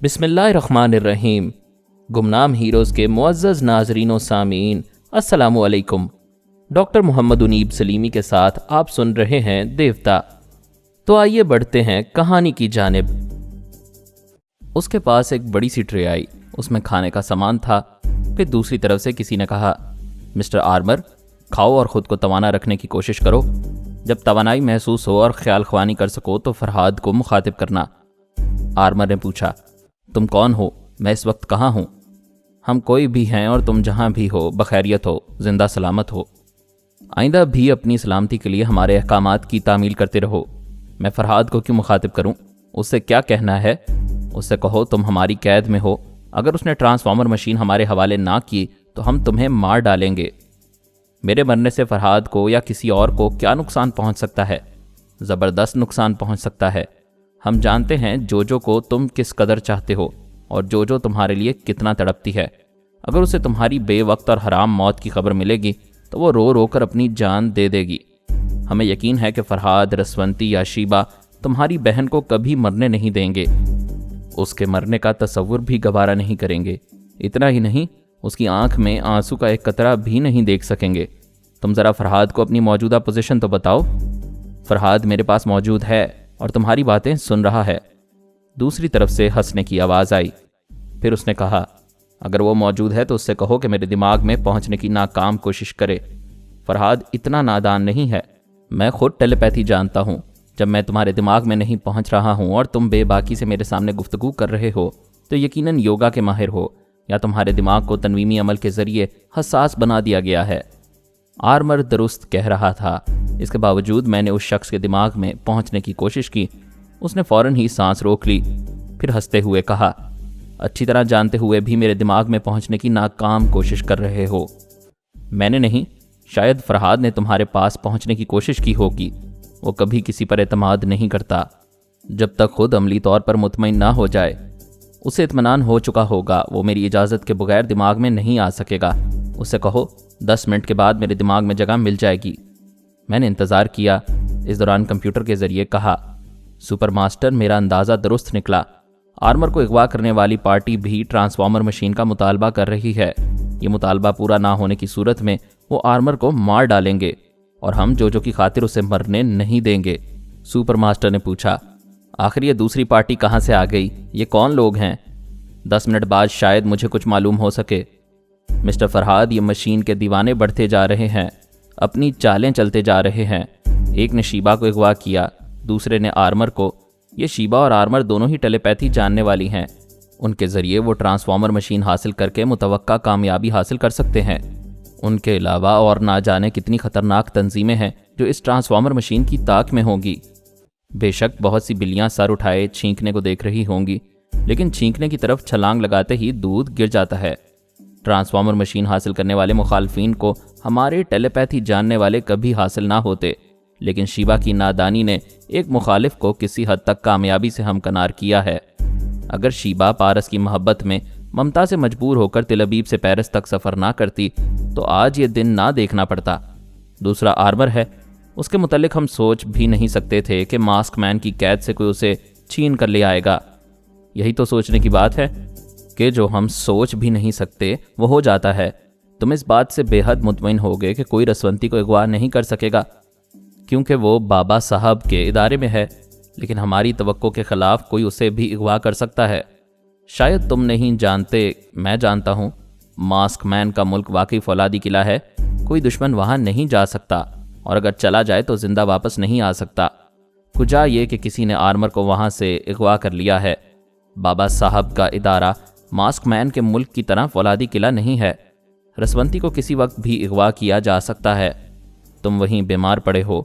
بسم اللہ الرحمن الرحیم۔ گمنام ہیروز کے معزز ناظرین و سامعین، السلام علیکم۔ ڈاکٹر محمد انیب سلیمی کے ساتھ آپ سن رہے ہیں دیوتا۔ تو آئیے بڑھتے ہیں کہانی کی جانب۔ اس کے پاس ایک بڑی سی ٹرے آئی، اس میں کھانے کا سامان تھا۔ پھر دوسری طرف سے کسی نے کہا، مسٹر آرمر، کھاؤ اور خود کو توانا رکھنے کی کوشش کرو۔ جب توانائی محسوس ہو اور خیال خوانی کر سکو تو فرہاد کو مخاطب کرنا۔ آرمر نے پوچھا، تم کون ہو؟ میں اس وقت کہاں ہوں؟ ہم کوئی بھی ہیں اور تم جہاں بھی ہو بخیریت ہو، زندہ سلامت ہو۔ آئندہ بھی اپنی سلامتی کے لیے ہمارے احکامات کی تعمیل کرتے رہو۔ میں فرہاد کو کیوں مخاطب کروں؟ اس سے کیا کہنا ہے؟ اس سے کہو تم ہماری قید میں ہو، اگر اس نے ٹرانسفارمر مشین ہمارے حوالے نہ کی تو ہم تمہیں مار ڈالیں گے۔ میرے مرنے سے فرہاد کو یا کسی اور کو کیا نقصان پہنچ سکتا ہے؟ زبردست نقصان پہنچ سکتا ہے۔ ہم جانتے ہیں جو کو تم کس قدر چاہتے ہو اور جو تمہارے لیے کتنا تڑپتی ہے۔ اگر اسے تمہاری بے وقت اور حرام موت کی خبر ملے گی تو وہ رو رو کر اپنی جان دے دے گی۔ ہمیں یقین ہے کہ فرہاد، رسونتی یا شیبہ تمہاری بہن کو کبھی مرنے نہیں دیں گے۔ اس کے مرنے کا تصور بھی گوارا نہیں کریں گے۔ اتنا ہی نہیں، اس کی آنکھ میں آنسو کا ایک قطرہ بھی نہیں دیکھ سکیں گے۔ تم ذرا فرہاد کو اپنی موجودہ پوزیشن تو بتاؤ۔ فرہاد میرے پاس موجود ہے اور تمہاری باتیں سن رہا ہے۔ دوسری طرف سے ہنسنے کی آواز آئی۔ پھر اس نے کہا، اگر وہ موجود ہے تو اس سے کہو کہ میرے دماغ میں پہنچنے کی ناکام کوشش کرے۔ فرہاد اتنا نادان نہیں ہے، میں خود ٹیلی پیتھی جانتا ہوں۔ جب میں تمہارے دماغ میں نہیں پہنچ رہا ہوں اور تم بے باکی سے میرے سامنے گفتگو کر رہے ہو تو یقیناً یوگا کے ماہر ہو یا تمہارے دماغ کو تنویمی عمل کے ذریعے حساس بنا دیا گیا ہے۔ آرمر درست کہہ رہا تھا۔ اس کے باوجود میں نے اس شخص کے دماغ میں پہنچنے کی کوشش کی۔ اس نے فوراً ہی سانس روک لی، پھر ہنستے ہوئے کہا، اچھی طرح جانتے ہوئے بھی میرے دماغ میں پہنچنے کی ناکام کوشش کر رہے ہو۔ میں نے نہیں، شاید فرہاد نے تمہارے پاس پہنچنے کی کوشش کی ہوگی۔ وہ کبھی کسی پر اعتماد نہیں کرتا جب تک خود عملی طور پر مطمئن نہ ہو جائے۔ اسے اطمینان ہو چکا ہوگا، وہ میری اجازت کے بغیر دماغ میں نہیں آ سکے گا۔ اس سے کہو 10 منٹ کے بعد میرے دماغ میں جگہ مل جائے گی۔ میں نے انتظار کیا۔ اس دوران کمپیوٹر کے ذریعے کہا، سپر ماسٹر، میرا اندازہ درست نکلا۔ آرمر کو اغوا کرنے والی پارٹی بھی ٹرانسفارمر مشین کا مطالبہ کر رہی ہے۔ یہ مطالبہ پورا نہ ہونے کی صورت میں وہ آرمر کو مار ڈالیں گے اور ہم جو کی خاطر اسے مرنے نہیں دیں گے۔ سپر ماسٹر نے پوچھا، آخر یہ دوسری پارٹی کہاں سے آ گئی؟ یہ کون لوگ ہیں؟ 10 منٹ بعد شاید مجھے کچھ معلوم ہو سکے۔ مسٹر فرہاد، یہ مشین کے دیوانے بڑھتے جا رہے ہیں، اپنی چالیں چلتے جا رہے ہیں۔ ایک نے شیبہ کو اغوا کیا، دوسرے نے آرمر کو۔ یہ شیبہ اور آرمر دونوں ہی ٹیلی پیتھی جاننے والی ہیں۔ ان کے ذریعے وہ ٹرانسفارمر مشین حاصل کر کے متوقع کامیابی حاصل کر سکتے ہیں۔ ان کے علاوہ اور نہ جانے کتنی خطرناک تنظیمیں ہیں جو اس ٹرانسفارمر مشین کی طاق میں ہوں گی۔ بے شک بہت سی بلیاں سر اٹھائے چھینکنے کو دیکھ رہی ہوں گی، لیکن چھینکنے کی طرف چھلانگ لگاتے ہی دودھ گر جاتا ہے۔ ٹرانسفارمر مشین حاصل کرنے والے مخالفین کو ہمارے ٹیلی پیتھی جاننے والے کبھی حاصل نہ ہوتے، لیکن شیبہ کی نادانی نے ایک مخالف کو کسی حد تک کامیابی سے ہمکنار کیا ہے۔ اگر شیبہ پارس کی محبت میں ممتا سے مجبور ہو کر تل ابیب سے پیرس تک سفر نہ کرتی تو آج یہ دن نہ دیکھنا پڑتا۔ دوسرا آرمر ہے، اس کے متعلق ہم سوچ بھی نہیں سکتے تھے کہ ماسک مین کی قید سے کوئی اسے چھین کر لے آئے گا۔ یہی تو سوچنے کی بات ہے کہ جو ہم سوچ بھی نہیں سکتے وہ ہو جاتا ہے۔ تم اس بات سے بے حد مطمئن ہوگے کہ کوئی رسونتی کو اغوا نہیں کر سکے گا کیونکہ وہ بابا صاحب کے ادارے میں ہے، لیکن ہماری توقع کے خلاف کوئی اسے بھی اغوا کر سکتا ہے۔ شاید تم نہیں جانتے، میں جانتا ہوں۔ ماسک مین کا ملک واقعی فولادی قلعہ ہے، کوئی دشمن وہاں نہیں جا سکتا، اور اگر چلا جائے تو زندہ واپس نہیں آ سکتا۔ کجا یہ کہ کسی نے آرمر کو وہاں سے اغوا کر لیا ہے۔ بابا صاحب کا ادارہ ماسک مین کے ملک کی طرح فولادی قلعہ نہیں ہے۔ رسونتی کو کسی وقت بھی اغوا کیا جا سکتا ہے۔ تم وہیں بیمار پڑے ہو،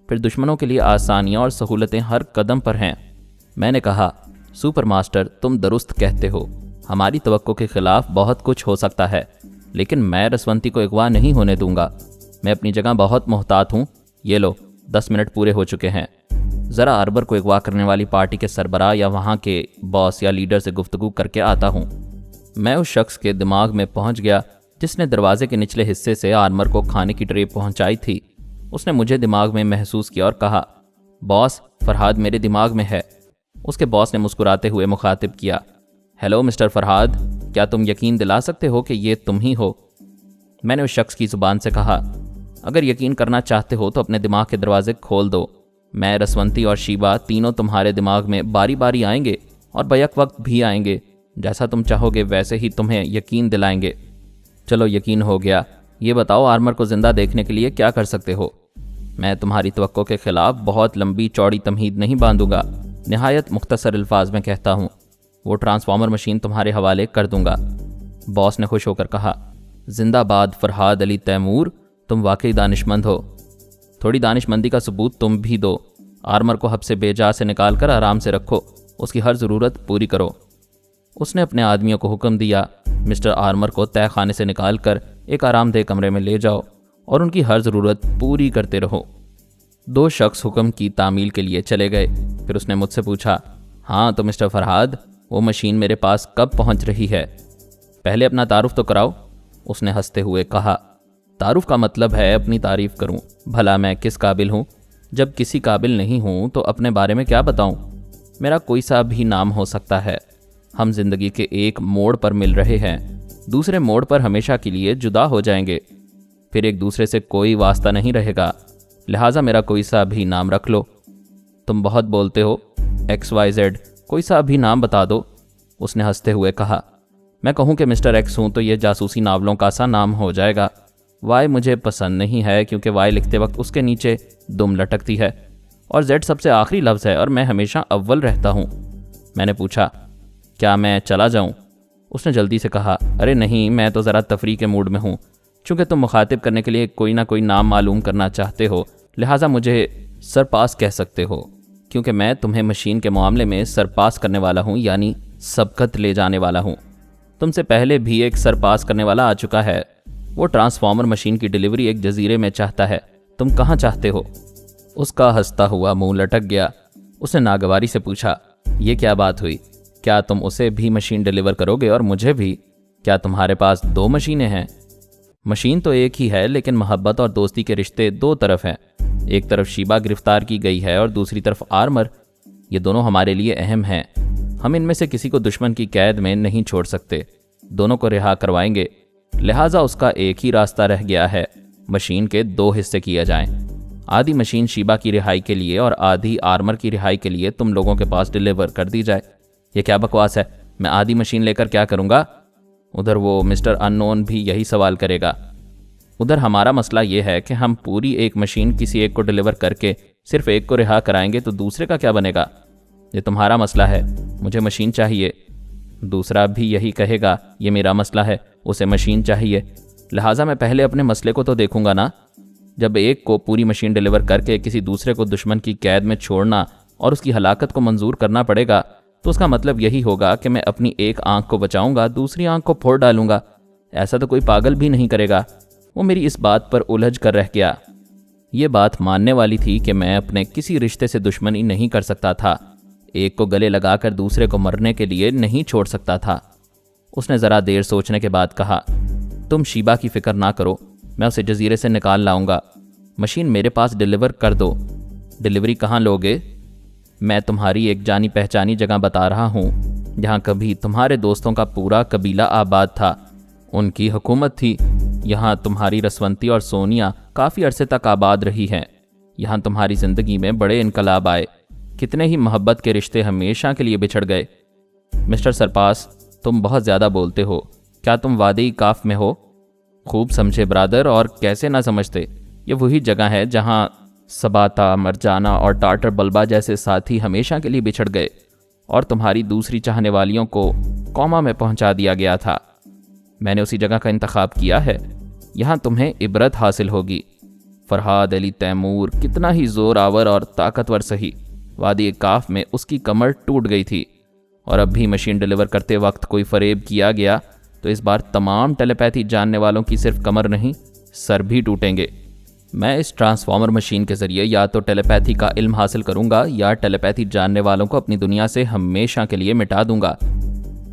پھر دشمنوں کے لیے آسانیاں اور سہولتیں ہر قدم پر ہیں۔ میں نے کہا، سپر ماسٹر، تم درست کہتے ہو، ہماری توقع کے خلاف بہت کچھ ہو سکتا ہے، لیکن میں رسونتی کو اغوا نہیں ہونے دوں گا۔ میں اپنی جگہ بہت محتاط ہوں۔ یہ لو، 10 منٹ پورے ہو چکے ہیں۔ ذرا آرمر کو اغوا کرنے والی پارٹی کے سربراہ یا وہاں کے باس یا لیڈر سے گفتگو کر کے آتا ہوں۔ میں اس شخص کے دماغ میں پہنچ گیا جس نے دروازے کے نچلے حصے سے آرمر کو کھانے کی ٹرے پہنچائی تھی۔ اس نے مجھے دماغ میں محسوس کیا اور کہا، باس، فرہاد میرے دماغ میں ہے۔ اس کے باس نے مسکراتے ہوئے مخاطب کیا، ہیلو مسٹر فرہاد، کیا تم یقین دلا سکتے ہو کہ یہ تم ہی ہو؟ میں نے اس شخص کی زبان سے کہا، اگر یقین کرنا چاہتے ہو تو اپنے دماغ کے دروازے کھول دو. میں، رسونتی اور شیبہ تینوں تمہارے دماغ میں باری باری آئیں گے اور بیک وقت بھی آئیں گے. جیسا تم چاہو گے ویسے ہی تمہیں یقین دلائیں گے. چلو یقین ہو گیا. یہ بتاؤ آرمر کو زندہ دیکھنے کے لیے کیا کر سکتے ہو؟ میں تمہاری توقع کے خلاف بہت لمبی چوڑی تمہید نہیں باندھوں گا، نہایت مختصر الفاظ میں کہتا ہوں، وہ ٹرانسفارمر مشین تمہارے حوالے کر دوں گا. باس نے خوش ہو کر کہا، زندہ باد فرہاد علی تیمور، تم واقعی دانشمند ہو. تھوڑی دانشمندی کا ثبوت تم بھی دو. آرمر کو حب سے بے جا سے نکال کر آرام سے رکھو، اس کی ہر ضرورت پوری کرو. اس نے اپنے آدمیوں کو حکم دیا، مسٹر آرمر کو تہہ خانے سے نکال کر ایک آرام دہ کمرے میں لے جاؤ اور ان کی ہر ضرورت پوری کرتے رہو. 2 شخص حکم کی تعمیل کے لیے چلے گئے. پھر اس نے مجھ سے پوچھا، ہاں تو مسٹر فرہاد، وہ مشین میرے پاس کب پہنچ رہی ہے؟ پہلے اپنا تعارف تو کراؤ. اس نے ہنستے ہوئے کہا، تعارف کا مطلب ہے اپنی تعریف کروں. بھلا میں کس قابل ہوں؟ جب کسی قابل نہیں ہوں تو اپنے بارے میں کیا بتاؤں؟ میرا کوئی سا بھی نام ہو سکتا ہے. ہم زندگی کے ایک موڑ پر مل رہے ہیں، دوسرے موڑ پر ہمیشہ کے لیے جدا ہو جائیں گے، پھر ایک دوسرے سے کوئی واسطہ نہیں رہے گا. لہٰذا میرا کوئی سا بھی نام رکھ لو. تم بہت بولتے ہو. XYZ، کوئی سا بھی نام بتا دو. اس نے ہنستے ہوئے کہا، میں کہوں کہ مسٹر ایکس ہوں تو یہ جاسوسی ناولوں کا سا نام ہو جائے گا. وائی مجھے پسند نہیں ہے کیونکہ وائی لکھتے وقت اس کے نیچے دم لٹکتی ہے، اور زیڈ سب سے آخری لفظ ہے اور میں ہمیشہ اول رہتا ہوں. میں نے پوچھا، کیا میں چلا جاؤں؟ اس نے جلدی سے کہا، ارے نہیں، میں تو ذرا تفریح کے موڈ میں ہوں. چونکہ تم مخاطب کرنے کے لیے کوئی نہ کوئی نام معلوم کرنا چاہتے ہو، لہٰذا مجھے سرپاس کہہ سکتے ہو، کیونکہ میں تمہیں مشین کے معاملے میں سرپاس کرنے والا ہوں، یعنی سبقت لے جانے والا ہوں. تم سے پہلے بھی ایک سرپاس کرنے والا آ چکا ہے. وہ ٹرانسفارمر مشین کی ڈیلیوری ایک جزیرے میں چاہتا ہے. تم کہاں چاہتے ہو؟ اس کا ہنستا ہوا منہ لٹک گیا. اس نے ناگواری سے پوچھا، یہ کیا بات ہوئی؟ کیا تم اسے بھی مشین ڈیلیور کرو گے اور مجھے بھی؟ کیا تمہارے پاس 2 مشینیں ہیں؟ مشین تو ایک ہی ہے، لیکن محبت اور دوستی کے رشتے 2 طرف ہیں. ایک طرف شیبہ گرفتار کی گئی ہے اور دوسری طرف آرمر. یہ دونوں ہمارے لیے اہم ہیں. ہم ان میں سے کسی کو دشمن کی قید میں نہیں چھوڑ سکتے. دونوں کو رہا کروائیں گے. لہٰذا اس کا ایک ہی راستہ رہ گیا ہے، مشین کے 2 حصے کیا جائیں. آدھی مشین شیبہ کی رہائی کے لیے اور آدھی آرمر کی رہائی کے لیے تم لوگوں کے پاس ڈیلیور کر دی جائے. یہ کیا بکواس ہے؟ میں آدھی مشین لے کر کیا کروں گا؟ ادھر وہ مسٹر ان نون بھی یہی سوال کرے گا. ادھر ہمارا مسئلہ یہ ہے کہ ہم پوری ایک مشین کسی ایک کو ڈیلیور کر کے صرف ایک کو رہا کرائیں گے تو دوسرے کا کیا بنے گا؟ یہ تمہارا مسئلہ ہے، مجھے مشین چاہیے. دوسرا بھی یہی کہے گا، یہ میرا مسئلہ ہے، اسے مشین چاہیے. لہٰذا میں پہلے اپنے مسئلے کو تو دیکھوں گا نا. جب ایک کو پوری مشین ڈیلیور کر کے کسی دوسرے کو دشمن کی قید میں چھوڑنا اور اس کی ہلاکت کو منظور کرنا پڑے گا تو اس کا مطلب یہی ہوگا کہ میں اپنی ایک آنکھ کو بچاؤں گا، دوسری آنکھ کو پھوڑ ڈالوں گا. ایسا تو کوئی پاگل بھی نہیں کرے گا. وہ میری اس بات پر الجھ کر رہ گیا. یہ بات ماننے والی تھی کہ میں اپنے کسی رشتے سے دشمنی نہیں کر سکتا تھا، ایک کو گلے لگا کر دوسرے کو مرنے کے لیے نہیں چھوڑ سکتا تھا. اس نے ذرا دیر سوچنے کے بعد کہا، تم شیبہ کی فکر نہ کرو، میں اسے جزیرے سے نکال لاؤں گا. مشین میرے پاس ڈیلیور کر دو. ڈیلیوری کہاں لوگے؟ میں تمہاری ایک جانی پہچانی جگہ بتا رہا ہوں، جہاں کبھی تمہارے دوستوں کا پورا قبیلہ آباد تھا، ان کی حکومت تھی. یہاں تمہاری رسونتی اور سونیا کافی عرصے تک آباد رہی ہیں. یہاں تمہاری زندگی میں بڑے انقلاب آئے، کتنے ہی محبت کے رشتے ہمیشہ کے لیے بچھڑ گئے. مسٹر سرپاس، تم بہت زیادہ بولتے ہو. کیا تم وادی کاف میں ہو؟ خوب سمجھے برادر، اور کیسے نہ سمجھتے. یہ وہی جگہ ہے جہاں سباتا، مرجانا اور ٹارٹر بلبا جیسے ساتھی ہمیشہ کے لیے بچھڑ گئے اور تمہاری دوسری چاہنے والیوں کو کوما میں پہنچا دیا گیا تھا. میں نے اسی جگہ کا انتخاب کیا ہے. یہاں تمہیں عبرت حاصل ہوگی. فرہاد علی تیمور کتنا ہی زور آور اور طاقتور سہی، وادی کاف میں اس کی کمر ٹوٹ گئی تھی، اور اب بھی مشین ڈیلیور کرتے وقت کوئی فریب کیا گیا تو اس بار تمام ٹیلیپیتھی جاننے والوں کی صرف کمر نہیں، سر بھی ٹوٹیں گے. میں اس ٹرانسفارمر مشین کے ذریعے یا تو ٹیلیپیتھی کا علم حاصل کروں گا یا ٹیلیپیتھی جاننے والوں کو اپنی دنیا سے ہمیشہ کے لیے مٹا دوں گا.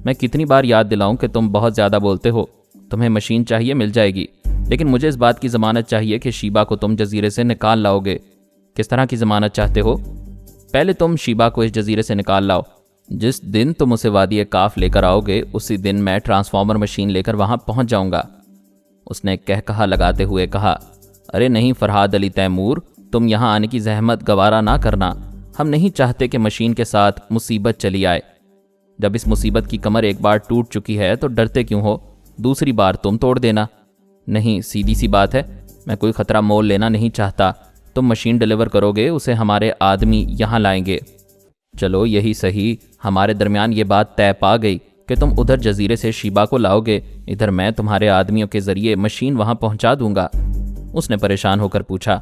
میں کتنی بار یاد دلاؤں کہ تم بہت زیادہ بولتے ہو. تمہیں مشین چاہیے، مل جائے گی، لیکن مجھے اس بات کی ضمانت چاہیے کہ شیبہ کو تم جزیرے سے نکال لاؤ گے. کس طرح کی ضمانت چاہتے ہو؟ پہلے تم شیبہ کو اس جزیرے سے نکال لاؤ، جس دن تم اسے وادی کاف لے کر آؤ گے اسی دن میں ٹرانسفارمر مشین لے کر وہاں پہنچ جاؤں گا۔ اس نے کہا لگاتے ہوئے کہا، ارے نہیں فرحاد علی تیمور، تم یہاں آنے کی زحمت گوارا نہ کرنا، ہم نہیں چاہتے کہ مشین کے ساتھ مصیبت چلی آئے۔ جب اس مصیبت کی کمر ایک بار ٹوٹ چکی ہے تو ڈرتے کیوں ہو؟ دوسری بار تم توڑ دینا۔ نہیں، سیدھی سی بات ہے، میں کوئی خطرہ مول لینا نہیں چاہتا۔ تم مشین ڈیلیور کرو گے، اسے ہمارے آدمی یہاں لائیں گے۔ چلو یہی صحیح، ہمارے درمیان یہ بات طے پا گئی کہ تم ادھر جزیرے سے شیبا کو لاؤ گے، ادھر میں تمہارے آدمیوں کے ذریعے مشین وہاں پہنچا دوں گا۔ اس نے پریشان ہو کر پوچھا،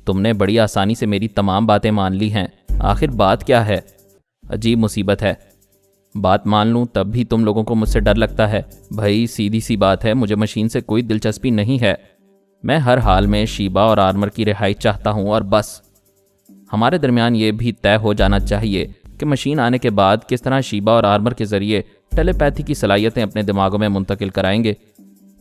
تم نے بڑی آسانی سے میری تمام باتیں مان لی ہیں، آخر بات کیا ہے؟ عجیب مصیبت ہے، بات مان لوں تب بھی تم لوگوں کو مجھ سے ڈر لگتا ہے۔ بھائی سیدھی سی بات ہے، مجھے مشین سے کوئی دلچسپی نہیں ہے، میں ہر حال میں شیبا اور آرمر کی رہائی چاہتا ہوں اور بس۔ ہمارے درمیان یہ بھی طے ہو جانا چاہیے کہ مشین آنے کے بعد کس طرح شیبا اور آرمر کے ذریعے ٹیلی پیتھی کی صلاحیتیں اپنے دماغوں میں منتقل کرائیں گے،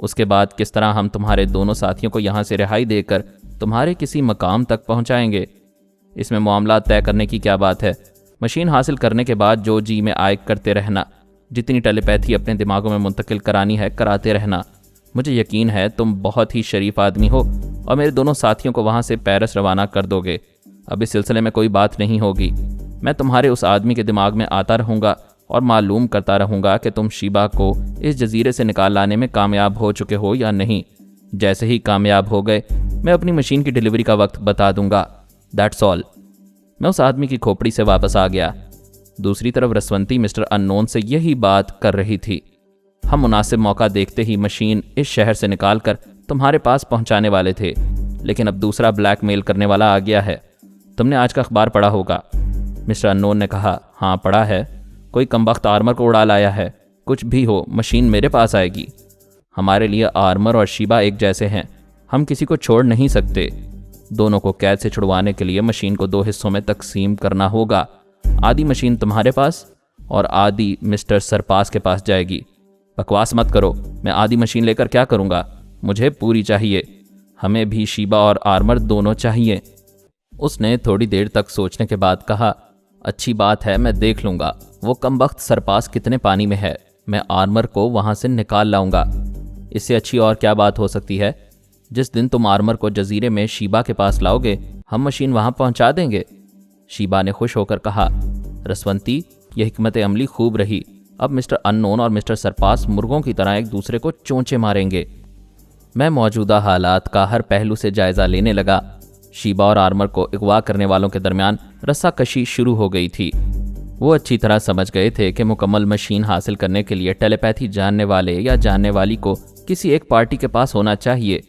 اس کے بعد کس طرح ہم تمہارے دونوں ساتھیوں کو یہاں سے رہائی دے کر تمہارے کسی مقام تک پہنچائیں گے۔ اس میں معاملات طے کرنے کی کیا بات ہے؟ مشین حاصل کرنے کے بعد جو جی میں آئے کرتے رہنا، جتنی ٹیلی پیتھی اپنے دماغوں میں منتقل کرانی ہے کراتے رہنا۔ مجھے یقین ہے تم بہت ہی شریف آدمی ہو اور میرے دونوں ساتھیوں کو وہاں سے پیرس روانہ کر دو گے۔ اب اس سلسلے میں کوئی بات نہیں ہوگی، میں تمہارے اس آدمی کے دماغ میں آتا رہوں گا اور معلوم کرتا رہوں گا کہ تم شیبا کو اس جزیرے سے نکال لانے میں کامیاب ہو چکے ہو یا نہیں۔ جیسے ہی کامیاب ہو گئے میں اپنی مشین کی ڈیلیوری کا وقت بتا دوں گا، دیٹس آل۔ میں اس آدمی کی کھوپڑی سے واپس آ گیا۔ دوسری طرف رسونتی مسٹر انون سے یہی بات کر رہی تھی۔ ہم مناسب موقع دیکھتے ہی مشین اس شہر سے نکال کر تمہارے پاس پہنچانے والے تھے، لیکن اب دوسرا بلیک میل کرنے والا آ گیا ہے۔ تم نے آج کا اخبار پڑھا ہوگا۔ مسٹر انون نے کہا، ہاں پڑھا ہے، کوئی کمبخت آرمر کو اڑا لایا ہے۔ کچھ بھی ہو مشین میرے پاس آئے گی۔ ہمارے لیے آرمر اور شیبا ایک جیسے ہیں، ہم کسی کو چھوڑ نہیں سکتے۔ دونوں کو قید سے چھڑوانے کے لیے مشین کو 2 حصوں میں تقسیم کرنا ہوگا، آدھی مشین تمہارے پاس اور آدھی مسٹر سرپاس کے پاس جائے گی۔ بکواس مت کرو، میں آدھی مشین لے کر کیا کروں گا؟ مجھے پوری چاہیے، ہمیں بھی شیبا اور آرمر دونوں چاہیے۔ اس نے تھوڑی دیر تک سوچنے کے بعد کہا، اچھی بات ہے، میں دیکھ لوں گا وہ کمبخت سرپاس کتنے پانی میں ہے، میں آرمر کو وہاں سے نکال لاؤں گا۔ اس سے اچھی اور کیا بات ہو سکتی ہے؟ جس دن تم آرمر کو جزیرے میں شیبا کے پاس لاؤ گے ہم مشین وہاں پہنچا دیں گے۔ شیبا نے خوش ہو کر کہا، رسونتی یہ حکمت عملی خوب رہی، اب مسٹر انون اور مسٹر سرپاس مرغوں کی طرح ایک دوسرے کو چونچے ماریں گے۔ میں موجودہ حالات کا ہر پہلو سے جائزہ لینے لگا۔ شیبا اور آرمر کو اغوا کرنے والوں کے درمیان رسا کشی شروع ہو گئی تھی۔ وہ اچھی طرح سمجھ گئے تھے کہ مکمل مشین حاصل کرنے کے لیے ٹیلی پیتھی جاننے والے یا جاننے والی کو کسی ایک پارٹی کے پاس ہونا چاہیے۔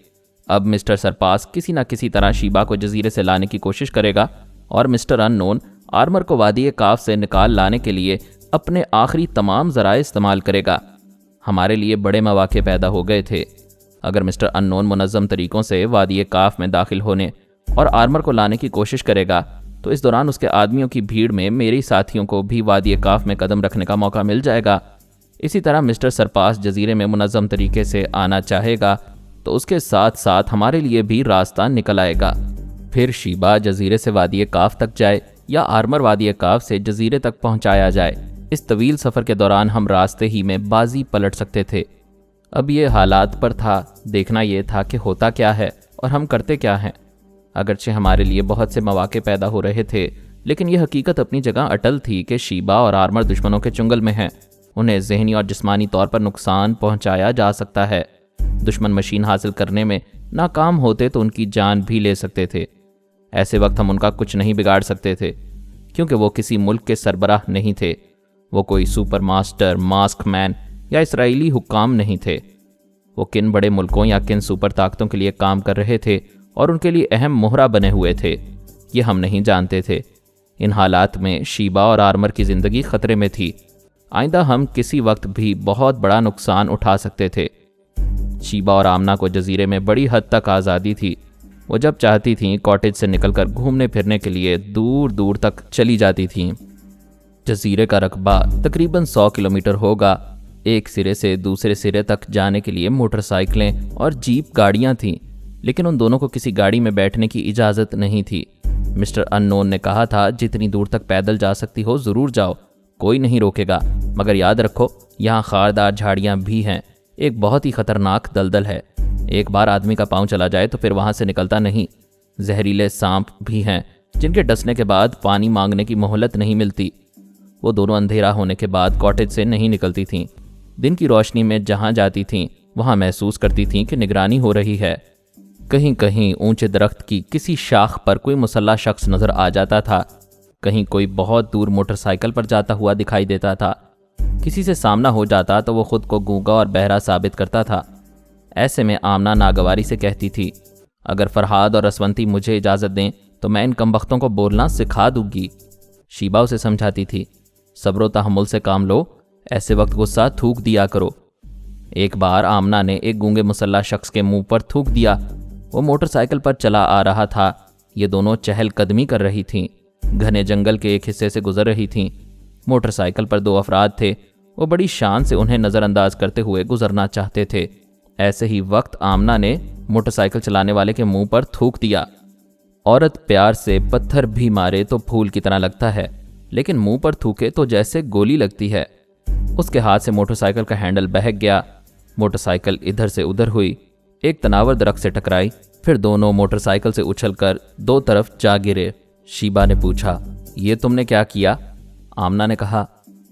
اب مسٹر سرپاس کسی نہ کسی طرح شیبا کو جزیرے سے لانے کی کوشش کرے گا اور مسٹر انون آرمر کو وادی کاف سے نکال لانے کے لیے اپنے آخری تمام ذرائع استعمال کرے گا۔ ہمارے لیے بڑے مواقع پیدا ہو گئے تھے۔ اگر مسٹر انون منظم طریقوں سے وادی کاف میں داخل ہونے اور آرمر کو لانے کی کوشش کرے گا تو اس دوران اس کے آدمیوں کی بھیڑ میں میری ساتھیوں کو بھی وادی کاف میں قدم رکھنے کا موقع مل جائے گا۔ اسی طرح مسٹر سرپاس جزیرے میں منظم طریقے سے آنا چاہے گا تو اس کے ساتھ ساتھ ہمارے لیے بھی راستہ نکل آئے گا۔ پھر شیبا جزیرے سے وادی کاف تک جائے یا آرمر وادی کاف سے جزیرے تک پہنچایا جائے، اس طویل سفر کے دوران ہم راستے ہی میں بازی پلٹ سکتے تھے۔ اب یہ حالات پر تھا، دیکھنا یہ تھا کہ ہوتا کیا ہے اور ہم کرتے کیا ہیں۔ اگرچہ ہمارے لیے بہت سے مواقع پیدا ہو رہے تھے، لیکن یہ حقیقت اپنی جگہ اٹل تھی کہ شیبا اور آرمر دشمنوں کے چنگل میں ہیں، انہیں ذہنی اور جسمانی طور پر نقصان پہنچایا جا سکتا ہے۔ دشمن مشین حاصل کرنے میں ناکام ہوتے تو ان کی جان بھی لے سکتے تھے۔ ایسے وقت ہم ان کا کچھ نہیں بگاڑ سکتے تھے، کیونکہ وہ کسی ملک کے سربراہ نہیں تھے، وہ کوئی سپر ماسٹر، ماسک مین یا اسرائیلی حکام نہیں تھے۔ وہ کن بڑے ملکوں یا کن سپر طاقتوں کے لیے کام کر رہے تھے اور ان کے لیے اہم مہرہ بنے ہوئے تھے، یہ ہم نہیں جانتے تھے۔ ان حالات میں شیبا اور آرمر کی زندگی خطرے میں تھی، آئندہ ہم کسی وقت بھی بہت بڑا نقصان اٹھا سکتے تھے۔ شیبا اور آمنہ کو جزیرے میں بڑی حد تک آزادی تھی، وہ جب چاہتی تھیں کاٹیج سے نکل کر گھومنے پھرنے کے لیے دور دور تک چلی جاتی تھیں۔ جزیرے کا رقبہ تقریباً 100 کلومیٹر ہوگا۔ ایک سرے سے دوسرے سرے تک جانے کے لیے موٹر سائیکلیں اور جیپ گاڑیاں تھیں، لیکن ان دونوں کو کسی گاڑی میں بیٹھنے کی اجازت نہیں تھی۔ مسٹر انون نے کہا تھا جتنی دور تک پیدل جا سکتی ہو ضرور جاؤ، کوئی نہیں روکے گا، مگر یاد رکھو یہاں خاردار جھاڑیاں بھی ہیں، ایک بہت ہی خطرناک دلدل ہے، ایک بار آدمی کا پاؤں چلا جائے تو پھر وہاں سے نکلتا نہیں، زہریلے سانپ بھی ہیں جن کے ڈسنے کے بعد پانی مانگنے کی مہلت نہیں ملتی۔ وہ دونوں اندھیرا ہونے کے بعد کاٹیج سے نہیں نکلتی تھیں، دن کی روشنی میں جہاں جاتی تھیں وہاں محسوس کرتی تھیں کہ نگرانی ہو رہی ہے۔ کہیں کہیں اونچے درخت کی کسی شاخ پر کوئی مسلح شخص نظر آ جاتا تھا، کہیں کوئی بہت دور موٹر سائیکل پر جاتا ہوا دکھائی دیتا تھا، کسی سے سامنا ہو جاتا تو وہ خود کو گونگا اور بہرا ثابت کرتا تھا۔ ایسے میں آمنہ ناگواری سے کہتی تھی، اگر فرحاد اور رسونتی مجھے اجازت دیں تو میں ان کمبختوں کو بولنا سکھا دوں گی۔ شیبا اسے سمجھاتی تھی، صبر و تحمل سے کام لو، ایسے وقت غصہ تھوک دیا کرو۔ ایک بار آمنہ نے ایک گونگے مسلح شخص کے منہ پر تھوک دیا، وہ موٹر سائیکل پر چلا آ رہا تھا، یہ دونوں چہل قدمی کر رہی تھیں، گھنے جنگل کے ایک حصے سے گزر رہی تھیں، موٹر سائیکل پر 2 افراد تھے، وہ بڑی شان سے انہیں نظر انداز کرتے ہوئے گزرنا چاہتے تھے۔ ایسے ہی وقت آمنہ نے موٹر سائیکل چلانے والے کے منہ پر تھوک دیا۔ عورت پیار سے پتھر بھی مارے تو پھول کی طرح لگتا ہے، لیکن منہ پر تھوکے تو جیسے گولی لگتی ہے۔ اس کے ہاتھ سے موٹر سائیکل کا ہینڈل بہک گیا، موٹر سائیکل ادھر سے ادھر ہوئی، ایک تناور درخت سے ٹکرائی، پھر دونوں موٹر سائیکل سے اچھل کر 2 طرف جا گرے۔ شیبا نے پوچھا، یہ تم نے کیا کیا؟ آمنہ نے کہا،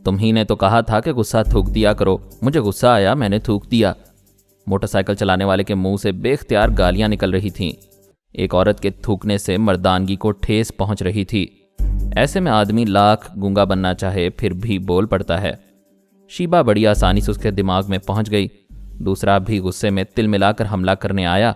تم ہی نے تو کہا تھا کہ غصہ تھوک دیا کرو، مجھے غصہ آیا، میں نے تھوک دیا۔ موٹر سائیکل چلانے والے کے منہ سے بے اختیار گالیاں نکل رہی تھیں، ایک عورت کے تھوکنے سے مردانگی کو ٹھیس پہنچ رہی تھی۔ ایسے میں آدمی لاکھ گونگا بننا چاہے پھر بھی بول پڑتا ہے۔ شیبا بڑی آسانی سے اس کے دماغ میں پہنچ گئی، دوسرا بھی غصے میں تل ملا کر حملہ کرنے آیا۔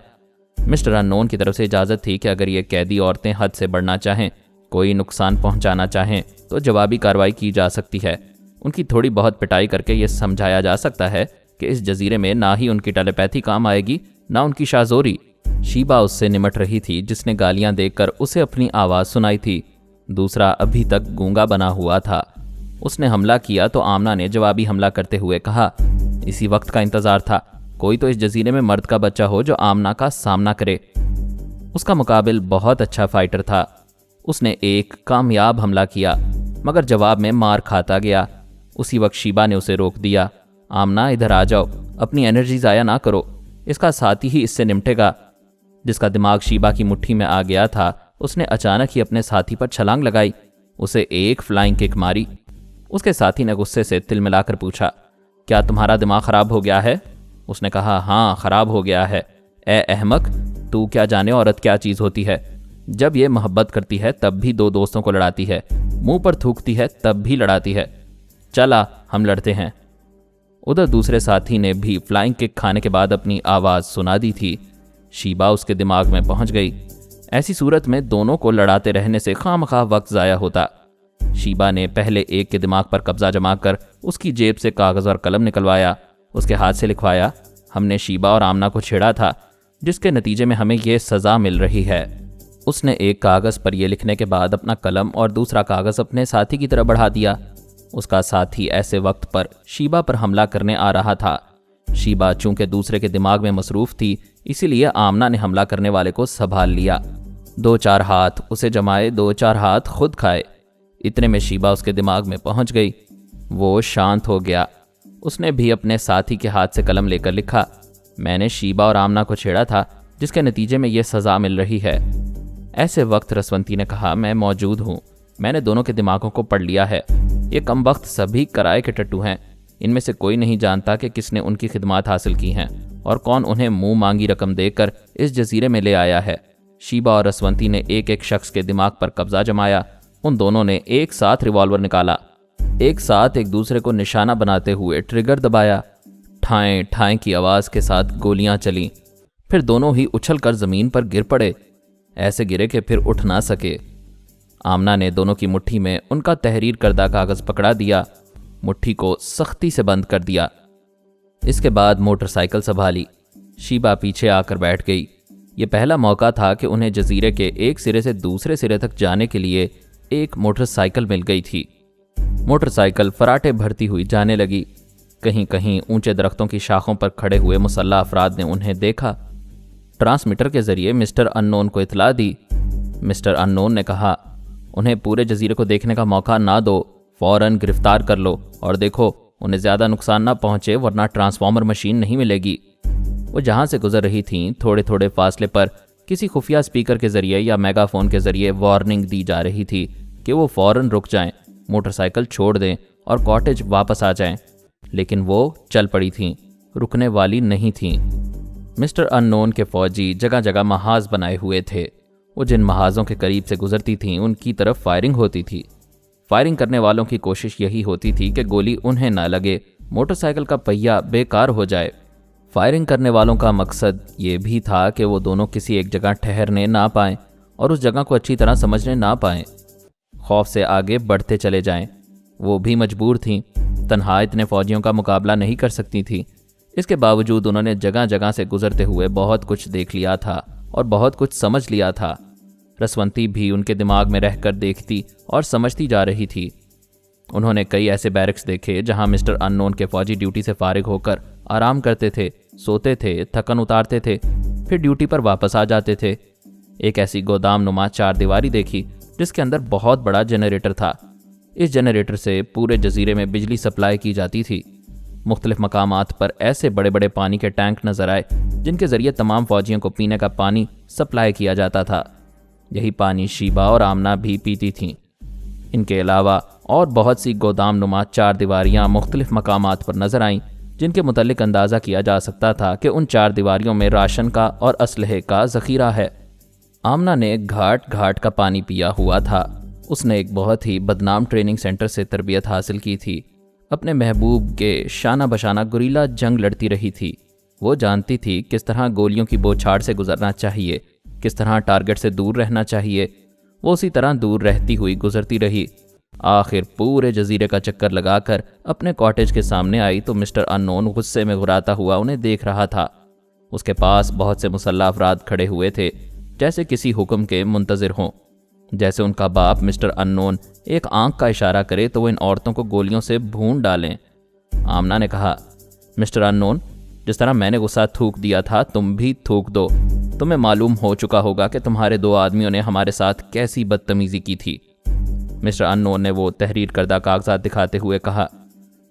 مسٹر انون کی طرف سے اجازت تھی کہ اگر یہ قیدی عورتیں حد سے بڑھنا چاہیں، کوئی نقصان پہنچانا چاہیں تو جوابی کارروائی کی جا سکتی ہے، ان کی تھوڑی بہت پٹائی کر کے یہ سمجھایا جا سکتا ہے کہ اس جزیرے میں نہ ہی ان کی ٹیلیپیتھی کام آئے گی نہ ان کی شاذوری۔ شیبا اس سے نمٹ رہی تھی جس نے گالیاں دے کر اسے اپنی آواز سنائی تھی، دوسرا ابھی تک گونگا بنا ہوا تھا۔ اس نے حملہ کیا تو آمنہ نے جوابی حملہ کرتے ہوئے کہا، اسی وقت کا انتظار تھا، کوئی تو اس جزیرے میں مرد کا بچہ ہو جو آمنہ کا سامنا کرے۔ اس کا مقابل بہت اچھا فائٹر تھا، اس نے ایک کامیاب حملہ کیا مگر جواب میں مار کھاتا گیا۔ اسی وقت شیبا نے اسے روک دیا، آمنہ ادھر آ جاؤ، اپنی انرجی ضائع نہ کرو، اس کا ساتھی ہی اس سے نمٹے گا۔ جس کا دماغ شیبا کی مٹھی میں آ گیا تھا اس نے اچانک ہی اپنے ساتھی پر چھلانگ لگائی، اسے ایک فلائنگ کک ماری۔ اس کے ساتھی نے غصے سے تل ملا کر پوچھا، کیا تمہارا دماغ خراب ہو گیا ہے؟ اس نے کہا، ہاں خراب ہو گیا ہے۔ اے احمق، تو کیا جانے عورت کیا چیز ہوتی ہے؟ جب یہ محبت کرتی ہے تب بھی 2 دوستوں کو لڑاتی ہے، منہ پر تھوکتی ہے تب بھی لڑاتی ہے، چلا ہم لڑتے ہیں۔ ادھر دوسرے ساتھی نے بھی فلائنگ کک کھانے کے بعد اپنی آواز سنا دی تھی۔ شیبا اس کے دماغ میں پہنچ گئی، ایسی صورت میں دونوں کو لڑاتے رہنے سے خواہ وقت ضائع ہوتا۔ شیبا نے پہلے ایک کے دماغ پر قبضہ جما کر اس کی جیب سے کاغذ اور قلم نکلوایا، اس کے ہاتھ سے لکھوایا، ہم نے شیبا اور آمنہ کو چھیڑا تھا جس کے نتیجے میں ہمیں یہ سزا مل رہی ہے۔ اس نے ایک کاغذ پر یہ لکھنے کے بعد اپنا قلم اور دوسرا کاغذ اپنے ساتھی کی طرف بڑھا دیا۔ اس کا ساتھی ایسے وقت پر شیبا پر حملہ کرنے آ رہا تھا۔ شیبا چونکہ دوسرے کے دماغ میں مصروف تھی اسی لیے آمنہ نے حملہ کرنے والے کو سنبھال لیا، 2-4 ہاتھ اسے جمائے، 2-4 ہاتھ خود کھائے۔ اتنے میں شیبا اس کے دماغ میں پہنچ گئی، وہ شانت ہو گیا۔ اس نے بھی اپنے ساتھی کے ہاتھ سے قلم لے کر لکھا، میں نے شیبا اور آمنہ کو چھیڑا تھا جس کے نتیجے میں یہ سزا مل رہی ہے۔ ایسے وقت رسونتی نے کہا، میں موجود ہوں، میں نے دونوں کے دماغوں کو پڑھ لیا ہے، یہ کم وقت سبھی کرائے کے ٹٹو ہیں، ان میں سے کوئی نہیں جانتا کہ کس نے ان کی خدمات حاصل کی ہیں اور کون انہیں منہ مانگی رقم دے کر اس جزیرے میں لے آیا ہے۔ شیبا اور رسونتی نے ایک شخص کے دماغ پر قبضہ جمایا، ان دونوں نے ایک ساتھ ریوالور نکالا، ایک ساتھ ایک دوسرے کو نشانہ بناتے ہوئے ٹریگر دبایا، ٹھائیں ٹھائیں کی آواز کے ساتھ گولیاں چلیں، پھر دونوں ہی اچھل کر زمین پر گر پڑے، ایسے گرے کہ پھر اٹھ نہ سکے۔ آمنہ نے دونوں کی مٹھی میں ان کا تحریر کردہ کاغذ پکڑا دیا، مٹھی کو سختی سے بند کر دیا۔ اس کے بعد موٹر سائیکل سنبھالی، شیبا پیچھے آ کر بیٹھ گئی۔ یہ پہلا موقع تھا کہ انہیں جزیرے کے ایک سرے سے دوسرے سرے تک جانے کے لیے ایک موٹر سائیکل مل گئی تھی۔ موٹر سائیکل فراٹے بھرتی ہوئی جانے لگی، کہیں کہیں اونچے درختوں کی شاخوں پر کھڑے ہوئے مسلح افراد نے انہیں دیکھا۔ ٹرانسمیٹر کے ذریعے مسٹر انون کو اطلاع دی۔ مسٹر انون نے کہا، انہیں پورے جزیرے کو دیکھنے کا موقع نہ دو، فوراً گرفتار کر لو اور دیکھو انہیں زیادہ نقصان نہ پہنچے ورنہ ٹرانسفارمر مشین نہیں ملے گی۔ وہ جہاں سے گزر رہی تھیں تھوڑے تھوڑے فاصلے پر کسی خفیہ اسپیکر کے ذریعے یا میگا فون کے ذریعے وارننگ دی جا رہی تھی کہ وہ فوراً رک جائیں، موٹر سائیکل چھوڑ دیں اور کاٹیج واپس آ جائیں، لیکن وہ چل پڑی تھیں، رکنے والی نہیں تھیں۔ مسٹر ان نون کے فوجی جگہ جگہ محاذ بنائے ہوئے تھے۔ وہ جن محاذوں کے قریب سے گزرتی تھیں ان کی طرف فائرنگ ہوتی تھی۔ فائرنگ کرنے والوں کی کوشش یہی ہوتی تھی کہ گولی انہیں نہ لگے، موٹر سائیکل کا پہیہ بیکار ہو جائے۔ فائرنگ کرنے والوں کا مقصد یہ بھی تھا کہ وہ دونوں کسی ایک جگہ ٹھہرنے نہ پائیں اور اس جگہ کو اچھی طرح سمجھنے نہ پائیں، خوف سے آگے بڑھتے چلے جائیں۔ وہ بھی مجبور تھیں، تنہا اتنے فوجیوں کا مقابلہ نہیں کر سکتی تھیں۔ اس کے باوجود انہوں نے جگہ جگہ سے گزرتے ہوئے بہت کچھ دیکھ لیا تھا اور بہت کچھ سمجھ لیا تھا۔ رسونتی بھی ان کے دماغ میں رہ کر دیکھتی اور سمجھتی جا رہی تھی۔ انہوں نے کئی ایسے بیرکس دیکھے جہاں مسٹر ان نون کے فوجی ڈیوٹی سے فارغ ہو کر آرام کرتے تھے، سوتے تھے، تھکن اتارتے تھے، پھر ڈیوٹی پر واپس آ جاتے تھے۔ ایک ایسی گودام نما چار دیواری دیکھی جس کے اندر بہت بڑا جنریٹر تھا۔ اس جنریٹر سے پورے جزیرے میں بجلی سپلائی کی جاتی تھی۔ مختلف مقامات پر ایسے بڑے بڑے پانی کے ٹینک نظر آئے جن کے ذریعے تمام فوجیوں کو پینے کا پانی سپلائی کیا جاتا تھا۔ یہی پانی شیبہ اور آمنہ بھی پیتی تھیں۔ ان کے علاوہ اور بہت سی گودام نما چار دیواریاں مختلف مقامات پر نظر آئیں جن کے متعلق اندازہ کیا جا سکتا تھا کہ ان چار دیواریوں میں راشن کا اور اسلحے کا ذخیرہ ہے۔ آمنہ نے گھاٹ گھاٹ کا پانی پیا ہوا تھا۔ اس نے ایک بہت ہی بدنام ٹریننگ سینٹر سے تربیت حاصل کی تھی۔ اپنے محبوب کے شانہ بشانہ گوریلا جنگ لڑتی رہی تھی۔ وہ جانتی تھی کس طرح گولیوں کی بوچھاڑ سے گزرنا چاہیے، کس طرح ٹارگٹ سے دور رہنا چاہیے۔ وہ اسی طرح دور رہتی ہوئی گزرتی رہی۔ آخر پورے جزیرے کا چکر لگا کر اپنے کاٹیج کے سامنے آئی تو مسٹر ان نون غصے میں غراتا ہوا انہیں دیکھ رہا تھا۔ اس کے پاس بہت سے مسلح افراد کھڑے ہوئے تھے، جیسے کسی حکم کے منتظر ہوں۔ جیسے ان کا باپ مسٹر ان نون ایک آنکھ کا اشارہ کرے تو وہ ان عورتوں کو گولیوں سے بھون ڈالیں۔ آمنہ نے کہا، مسٹر ان نون، جس طرح میں نے غصہ تھوک دیا تھا تم بھی تھوک دو۔ تمہیں معلوم ہو چکا ہوگا کہ تمہارے دو آدمیوں نے ہمارے ساتھ کیسی بدتمیزی کی تھی۔ مسٹر ان نون نے وہ تحریر کردہ کاغذات دکھاتے ہوئے کہا،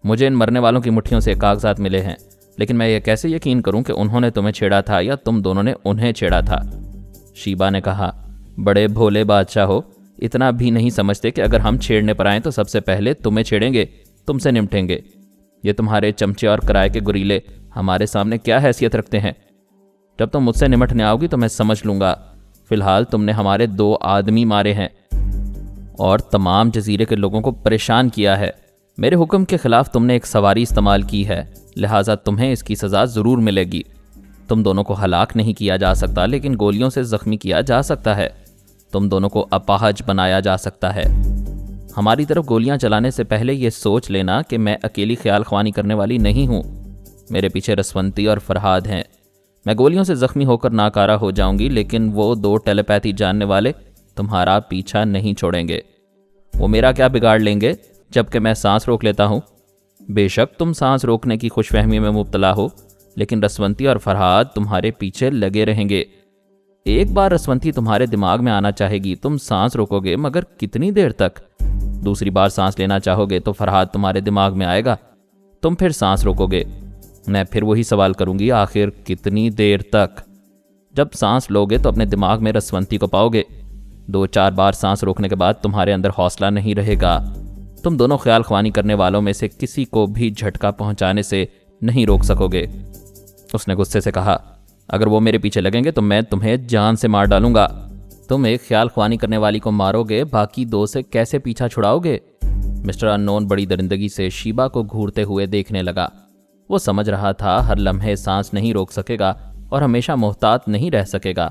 مجھے ان مرنے والوں کی مٹھیوں سے کاغذات ملے ہیں، لیکن میں یہ کیسے یقین کروں کہ انہوں نے تمہیں چھیڑا تھا یا تم دونوں نے انہیں چھیڑا تھا؟ شیبہ نے کہا، بڑے بھولے بادشاہ ہو، اتنا بھی نہیں سمجھتے کہ اگر ہم چھیڑنے پر آئیں تو سب سے پہلے تمہیں چھیڑیں گے، تم سے نمٹیں گے۔ یہ تمہارے چمچے اور کرائے کے گریلے ہمارے سامنے کیا حیثیت رکھتے ہیں؟ جب تم مجھ سے نمٹنے آؤ گی تو میں سمجھ لوں گا۔ فی الحال تم نے ہمارے 2 آدمی مارے ہیں اور تمام جزیرے کے لوگوں کو پریشان کیا ہے۔ میرے حکم کے خلاف تم نے ایک سواری استعمال کی ہے، لہٰذا تمہیں اس کی سزا ضرور ملے گی۔ تم دونوں کو ہلاک نہیں کیا جا سکتا لیکن گولیوں سے زخمی کیا جا سکتا ہے۔ تم دونوں کو اپاہج بنایا جا سکتا ہے۔ ہماری طرف گولیاں چلانے سے پہلے یہ سوچ لینا کہ میں اکیلی خیال خوانی کرنے والی نہیں ہوں۔ میرے پیچھے رسونتی اور فرہاد ہیں۔ میں گولیوں سے زخمی ہو کر ناکارہ ہو جاؤں گی لیکن وہ 2 ٹیلیپیتھی جاننے والے تمہارا پیچھا نہیں چھوڑیں گے۔ وہ میرا کیا بگاڑ لیں گے جبکہ میں سانس روک لیتا ہوں؟ بے شک تم سانس روکنے کی خوش فہمی میں مبتلا ہو، لیکن رسونتی اور فرہاد تمہارے پیچھے لگے رہیں گے۔ ایک بار رسونتی تمہارے دماغ میں آنا چاہے گی، تم سانس روکو گے، مگر کتنی دیر تک؟ دوسری بار سانس لینا چاہو گے تو فرہاد تمہارے دماغ میں آئے گا، تم پھر سانس روکو گے۔ میں پھر وہی سوال کروں گی، آخر کتنی دیر تک؟ جب سانس لوگے تو اپنے دماغ میں رسونتی کو پاؤ گے۔ 2-4 بار سانس روکنے کے بعد تمہارے اندر حوصلہ نہیں رہے گا۔ تم دونوں خیال خوانی کرنے والوں میں سے کسی کو بھی جھٹکا پہنچانے سے نہیں روک سکو گے۔ اس نے غصے سے کہا، اگر وہ میرے پیچھے لگیں گے تو میں تمہیں جان سے مار ڈالوں گا۔ تم ایک خیال خوانی کرنے والی کو مارو گے، باقی 2 سے کیسے پیچھا چھڑاؤ گے؟ مسٹر ان نون بڑی درندگی سے شیبہ کو گھورتے ہوئے دیکھنے لگا۔ وہ سمجھ رہا تھا ہر لمحے سانس نہیں روک سکے گا اور ہمیشہ محتاط نہیں رہ سکے گا۔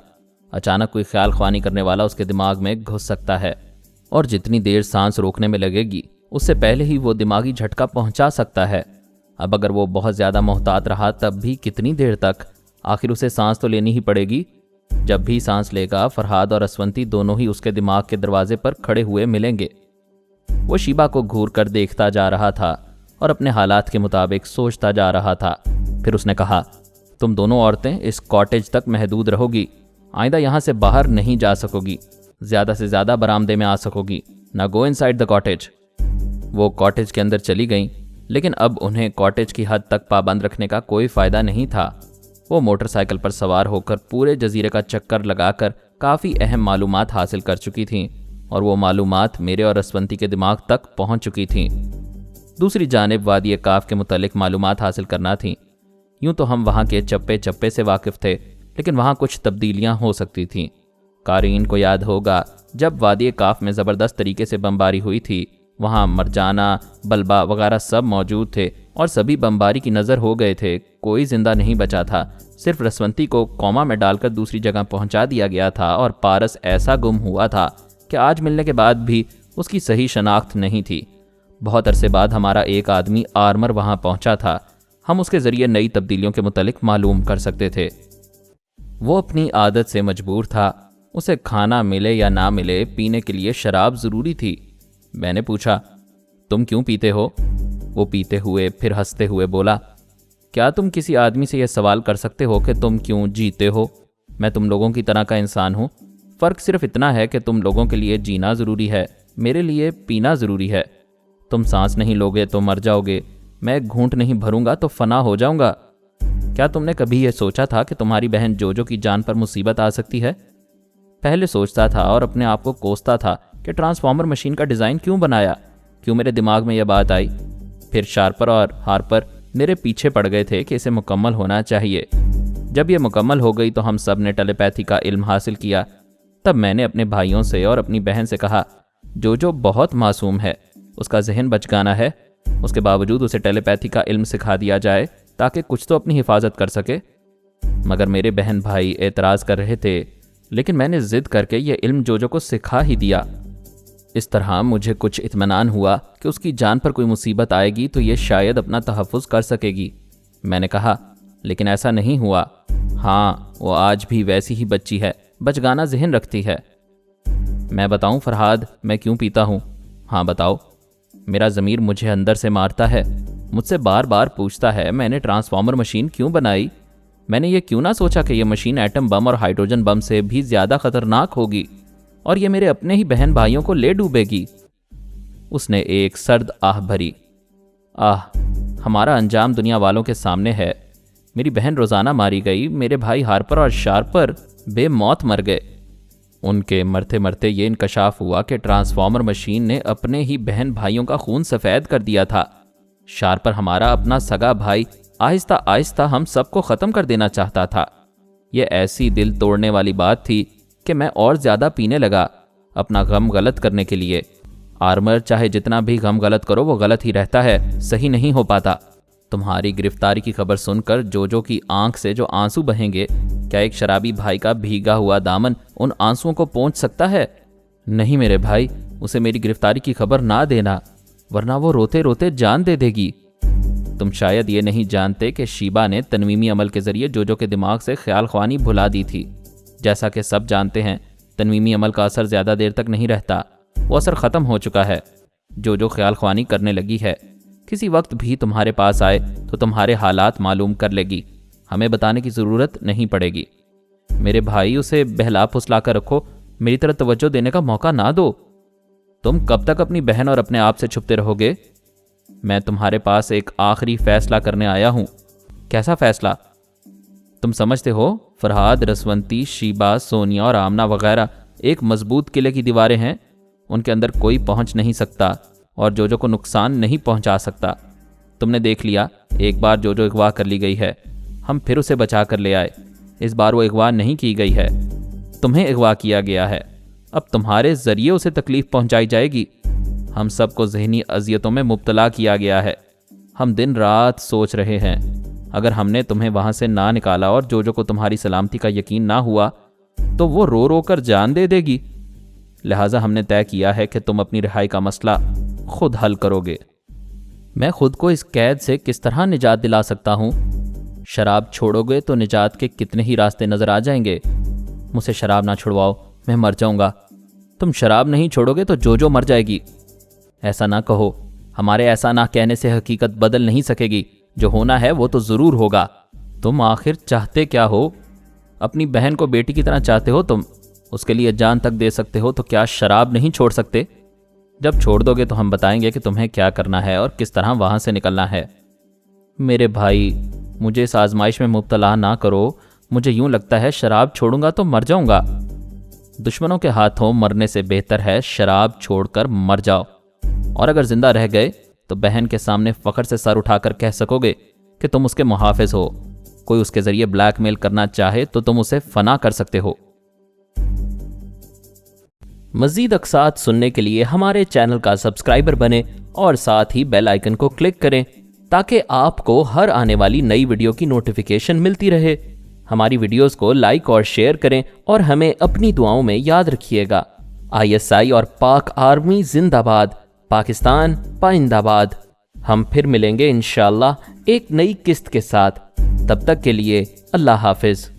اچانک کوئی خیال خوانی کرنے والا اس کے دماغ میں گھس سکتا ہے اور جتنی دیر سانس روکنے میں لگے گی اس سے پہلے ہی وہ دماغی جھٹکا پہنچا سکتا ہے۔ اب اگر وہ بہت زیادہ محتاط رہا تب بھی کتنی دیر تک؟ آخر اسے سانس تو لینی ہی پڑے گی۔ جب بھی سانس لے گا فرہاد اور رسونتی دونوں ہی اس کے دماغ کے دروازے پر کھڑے ہوئے ملیں گے۔ وہ شیبہ کو گھور کر دیکھتا جا رہا تھا اور اپنے حالات کے مطابق سوچتا جا رہا تھا۔ پھر اس نے کہا، تم دونوں عورتیں اس کاٹیج تک محدود رہو گی، آئندہ یہاں سے باہر نہیں جا سکو گی، زیادہ سے زیادہ برآمدے میں آ سکو گی، نہ گو ان سائڈ دا کاٹیج۔ وہ کاٹیج کے اندر چلی گئیں، لیکن اب انہیں کاٹیج کی حد تک پابند رکھنے کا کوئی فائدہ نہیں تھا۔ وہ موٹر سائیکل پر سوار ہو کر پورے جزیرے کا چکر لگا کر کافی اہم معلومات حاصل کر چکی تھیں، اور وہ معلومات میرے اور رسونتی کے دماغ تک پہنچ چکی تھیں۔ دوسری جانب وادی کاف کے متعلق معلومات حاصل کرنا تھیں۔ یوں تو ہم وہاں کے چپے چپے سے واقف تھے، لیکن وہاں کچھ تبدیلیاں ہو سکتی تھیں۔ قارئین کو یاد ہوگا جب وادی کاف میں زبردست طریقے سے بمباری ہوئی تھی، وہاں مرجانہ، بلبا وغیرہ سب موجود تھے اور سبھی بمباری کی نظر ہو گئے تھے۔ کوئی زندہ نہیں بچا تھا، صرف رسونتی کو کوما میں ڈال کر دوسری جگہ پہنچا دیا گیا تھا، اور پارس ایسا گم ہوا تھا کہ آج ملنے کے بعد بھی اس کی صحیح شناخت نہیں تھی۔ بہت عرصے بعد ہمارا ایک آدمی آرمر وہاں پہنچا تھا، ہم اس کے ذریعے نئی تبدیلیوں کے متعلق معلوم کر سکتے تھے۔ وہ اپنی عادت سے مجبور تھا، اسے کھانا ملے یا نہ ملے پینے کے لیے شراب ضروری تھی۔ میں نے پوچھا، تم کیوں پیتے ہو؟ وہ پیتے ہوئے پھر ہنستے ہوئے بولا، کیا تم کسی آدمی سے یہ سوال کر سکتے ہو کہ تم کیوں جیتے ہو؟ میں تم لوگوں کی طرح کا انسان ہوں، فرق صرف اتنا ہے کہ تم لوگوں کے لیے جینا ضروری ہے، میرے لیے پینا ضروری ہے۔ تم سانس نہیں لوگے تو مر جاؤ گے، میں ایک گھونٹ نہیں بھروں گا تو فنا ہو جاؤں گا۔ کیا تم نے کبھی یہ سوچا تھا کہ تمہاری بہن جوجو کی جان پر مصیبت آ سکتی ہے؟ پہلے سوچتا تھا اور اپنے آپ کو کوستا تھا کہ ٹرانسفارمر مشین کا ڈیزائن کیوں بنایا، کیوں میرے دماغ میں یہ بات آئی۔ پھر شارپر اور ہارپر میرے پیچھے پڑ گئے تھے کہ اسے مکمل ہونا چاہیے۔ جب یہ مکمل ہو گئی تو ہم سب نے ٹیلی پیتھی کا علم حاصل کیا۔ تب میں نے اپنے بھائیوں سے اور اپنی بہن سے کہا، جوجو بہت معصوم ہے، اس کا ذہن بچگانا ہے، اس کے باوجود اسے ٹیلی پیتھی کا علم سکھا دیا جائے تاکہ کچھ تو اپنی حفاظت کر سکے۔ مگر میرے بہن بھائی اعتراض کر رہے تھے، لیکن میں نے ضد کر کے یہ علم جوجو کو سکھا ہی دیا۔ اس طرح مجھے کچھ اطمینان ہوا کہ اس کی جان پر کوئی مصیبت آئے گی تو یہ شاید اپنا تحفظ کر سکے گی۔ میں نے کہا، لیکن ایسا نہیں ہوا۔ ہاں، وہ آج بھی ویسی ہی بچی ہے، بچگانا ذہن رکھتی ہے۔ میں بتاؤں فرہاد میں کیوں پیتا ہوں؟ ہاں بتاؤ۔ میرا ضمیر مجھے اندر سے مارتا ہے، مجھ سے بار بار پوچھتا ہے میں نے ٹرانسفارمر مشین کیوں بنائی؟ میں نے یہ کیوں نہ سوچا کہ یہ مشین ایٹم بم اور ہائیڈروجن بم سے بھی زیادہ خطرناک ہوگی اور یہ میرے اپنے ہی بہن بھائیوں کو لے ڈوبے گی؟ اس نے ایک سرد آہ بھری۔ ہمارا انجام دنیا والوں کے سامنے ہے۔ میری بہن روزانہ ماری گئی، میرے بھائی ہارپر اور شارپر بے موت مر گئے۔ ان کے مرتے مرتے یہ انکشاف ہوا کہ ٹرانسفارمر مشین نے اپنے ہی بہن بھائیوں کا خون سفید کر دیا تھا۔ شارپر ہمارا اپنا سگا بھائی آہستہ آہستہ ہم سب کو ختم کر دینا چاہتا تھا۔ یہ ایسی دل توڑنے والی بات تھی کہ میں اور زیادہ پینے لگا اپنا غم غلط کرنے کے لیے۔ آرمر چاہے جتنا بھی غم غلط کرو وہ غلط ہی رہتا ہے، صحیح نہیں ہو پاتا۔ تمہاری گرفتاری کی خبر سن کر جوجو کی آنکھ سے جو آنسو بہیں گے، کیا ایک شرابی بھائی کا بھیگا ہوا دامن ان آنسوؤں کو پہنچ سکتا ہے؟ نہیں میرے بھائی، اسے میری گرفتاری کی خبر نہ دینا، ورنہ وہ روتے روتے جان دے دے گی۔ تم شاید یہ نہیں جانتے کہ شیبا نے تنویمی عمل کے ذریعے جوجو کے دماغ سے خیال خوانی بھلا دی تھی۔ جیسا کہ سب جانتے ہیں، تنویمی عمل کا اثر زیادہ دیر تک نہیں رہتا، وہ اثر ختم ہو چکا ہے۔ جو خیال خوانی کرنے لگی ہے، کسی وقت بھی تمہارے پاس آئے تو تمہارے حالات معلوم کر لے گی، ہمیں بتانے کی ضرورت نہیں پڑے گی۔ میرے بھائی، اسے بہلا پھسلا کر رکھو، میری طرف توجہ دینے کا موقع نہ دو۔ تم کب تک اپنی بہن اور اپنے آپ سے چھپتے رہو گے؟ میں تمہارے پاس ایک آخری فیصلہ کرنے آیا ہوں۔ کیسا فیصلہ؟ تم سمجھتے ہو فرہاد، رسونتی، شیبا، سونیا اور آمنہ وغیرہ ایک مضبوط قلعے کی دیواریں ہیں، ان کے اندر کوئی پہنچ نہیں سکتا اور جوجو کو نقصان نہیں پہنچا سکتا۔ تم نے دیکھ لیا، ایک بار جوجو اغوا کر لی گئی ہے، ہم پھر اسے بچا کر لے آئے۔ اس بار وہ اغوا نہیں کی گئی ہے، تمہیں اغوا کیا گیا ہے، اب تمہارے ذریعے اسے تکلیف پہنچائی جائے گی۔ ہم سب کو ذہنی اذیتوں میں مبتلا کیا گیا ہے، ہم دن رات سوچ رہے ہیں، اگر ہم نے تمہیں وہاں سے نہ نکالا اور جوجو کو تمہاری سلامتی کا یقین نہ ہوا تو وہ رو رو کر جان دے دے گی۔ لہٰذا ہم نے طے کیا ہے کہ تم اپنی رہائی کا مسئلہ خود حل کرو گے۔ میں خود کو اس قید سے کس طرح نجات دلا سکتا ہوں؟ شراب چھوڑو گے تو نجات کے کتنے ہی راستے نظر آ جائیں گے۔ مجھ سے شراب نہ چھڑواؤ، میں مر جاؤں گا۔ تم شراب نہیں چھوڑو گے تو جوجو مر جائے گی۔ ایسا نہ کہو، ہمارے ایسا نہ کہنے سے حقیقت بدل نہیں سکے گی، جو ہونا ہے وہ تو ضرور ہوگا۔ تم آخر چاہتے کیا ہو؟ اپنی بہن کو بیٹی کی طرح چاہتے ہو تم، اس کے لیے جان تک دے سکتے ہو، تو کیا شراب نہیں چھوڑ سکتے؟ جب چھوڑ دو گے تو ہم بتائیں گے کہ تمہیں کیا کرنا ہے اور کس طرح وہاں سے نکلنا ہے۔ میرے بھائی، مجھے اس آزمائش میں مبتلا نہ کرو، مجھے یوں لگتا ہے شراب چھوڑوں گا تو مر جاؤں گا۔ دشمنوں کے ہاتھوں مرنے سے بہتر ہے شراب چھوڑ کر مر جاؤ، اور اگر زندہ رہ گئے تو بہن کے سامنے فخر سے سر اٹھا کر کہہ سکو گے کہ تم اس کے محافظ ہو۔ کوئی اس کے ذریعے بلیک میل کرنا چاہے تو تم اسے فنا کر سکتے ہو۔ مزید اقساط سننے کے لیے ہمارے چینل کا سبسکرائبر بنیں اور ساتھ ہی بیل آئیکن کو کلک کریں تاکہ آپ کو ہر آنے والی نئی ویڈیو کی نوٹیفیکیشن ملتی رہے۔ ہماری ویڈیوز کو لائک اور شیئر کریں اور ہمیں اپنی دعاؤں میں یاد رکھیے گا۔ ISI اور پاک آرمی زندہ باد، پاکستان پائندہ باد۔ ہم پھر ملیں گے انشاءاللہ ایک نئی قسط کے ساتھ۔ تب تک کے لیے اللہ حافظ۔